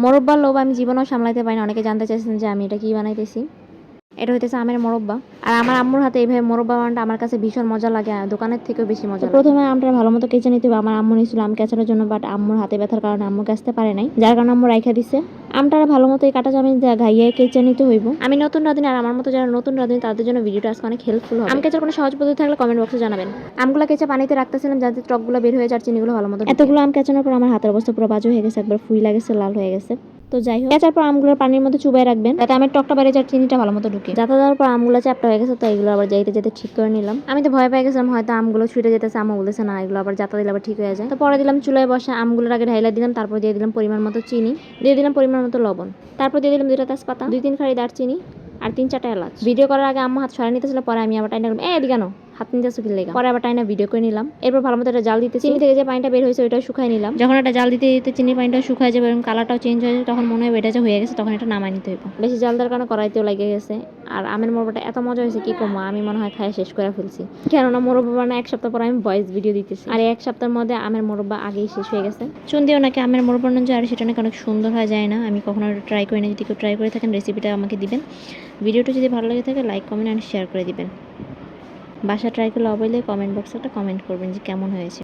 মোরব্বার লোভ আমি জীবনেও সামলাইতে পারি না। অনেকে জানতে চাইছেন যে আমি এটা কি বানাইতেছি। এটা হইতেছে আমের মোরব্বা। আর আমার আম্মুর হাতে এইভাবে মোরব্বা বানানোটা আমার কাছে ভীষণ মজা লাগে, দোকানের থেকেও বেশি মজা লাগে। প্রথমে আমটা ভালো মতো কেচে নিতে হবে। আমার আম্মু নিয়েছিল আম কেচানোর জন্য, বাট আম্মুর হাতে ব্যথার কারণে আম্মু কাচতে পারে নাই, যার কারণে আম্মু রাইখা দিছে। আমটারে ভালো মতো এই কাটা চামচ দিয়ে ঘাইয়ে কেচে নিতে হইব। আমি নতুন রাঁধুনি, আর আমার মতো যারা নতুন রাঁধুনি তাদের জন্য ভিডিওটা আজকে অনেক হেল্পফুল হবে। আম কেচার কোনো সহজ পদ্ধতি থাকলে কমেন্ট বক্সে জানাবেন। আমগুলো কেচে পানিতে রাখতেছিলাম যাতে টকগুলো বের হয়ে যায়, চিনিগুলো ভালো মতো। এতগুলো আম কেচানোর পর আমার হাতের অবস্থা পুরো বাজে হয়ে গেছে, একবার ফুই লাগেছে, লাল হয়ে গেছে। তো যাই হোক, কেচার পর আমগুলোর পানির মধ্যে চুবাই রাখবেন যাতে আমের টকটা বেড়ে যায়, চিনিটা ভালো মতো ঢুকে। যাতে দেওয়ার পর আমগুলো চ্যাপটা হয়ে গেছে, তো এগুলো আবার যাইতে যেতে ঠিক করে নিলাম। আমি তো ভয় পেয়ে গেছিলাম হয়তো আমগুলো ছুটে যেতেছে, আম্মু বলেছে না এগুলো আবার যাতা দিলে আবার ঠিক হয়ে যায়। তো পরে দিলাম চুলায় বসা আমগুলোর আগে ঢাইলা দিলাম, তারপর দিয়ে দিলাম পরিমাণ মতো চিনি, দিয়ে দিলাম পরিমাণ মতো লবণ, তারপর দিয়ে দিলাম 2টা তেজপাতা, 2-3 খাড়ি দারচিনি আর 3-4টা এলাচ। ভিডিও করার আগে আম্মু হাত সরাই নিতেছিল, পরে আমি আবার টাইনা এদিকে কেন হাত নিতেছো কি লেগা, পরে আবার টাইনা ভিডিও করে নিলাম। এরপর ভালো মতো এটা জাল দিতে, চিনি থেকে যে পানিটা বের হয়েছে ওইটা শুকাই নিলাম। যখন এটা জাল দিতে দিতে চিনি পানিটা শুকায় যাবে এবং কালারটাও চেঞ্জ হয়ে যাবে, তখন মনে হবে এটা যে হয়ে গেছে, তখন এটা নামাই নিতে হবে। বেশি জাল দেওয়ার কারণে কড়াইতেও লেগে গেছে। আর আমের মোরব্বাটা এত মজা হয়েছে কি কমো, আমি মনে হয় খাইয়ে শেষ করে ফেলছি। কেননা মোরব্বা বানায় 1 সপ্তাহ পর আমি ভয়েস ভিডিও দিতেছি, আর 1 সপ্তাহের মধ্যে আমের মোরব্বা আগেই শেষ হয়ে গেছে। চুন দিও নাকি আমের মোরব্বা বানানো যায়, আর সেটা নাকি অনেক সুন্দর হয়ে যায় না। আমি কখনো ট্রাই করি না, যদি কেউ ট্রাই করে থাকেন রেসিপিটা আমাকে দিবেন। ভিডিওটা যদি ভালো লাগে থাকে লাইক কমেন্ট অ্যান্ড শেয়ার করে দিবেন। বাসা ট্রাই করলে অবশ্যই কমেন্ট বক্সে একটা কমেন্ট করবেন যে কেমন হয়েছে।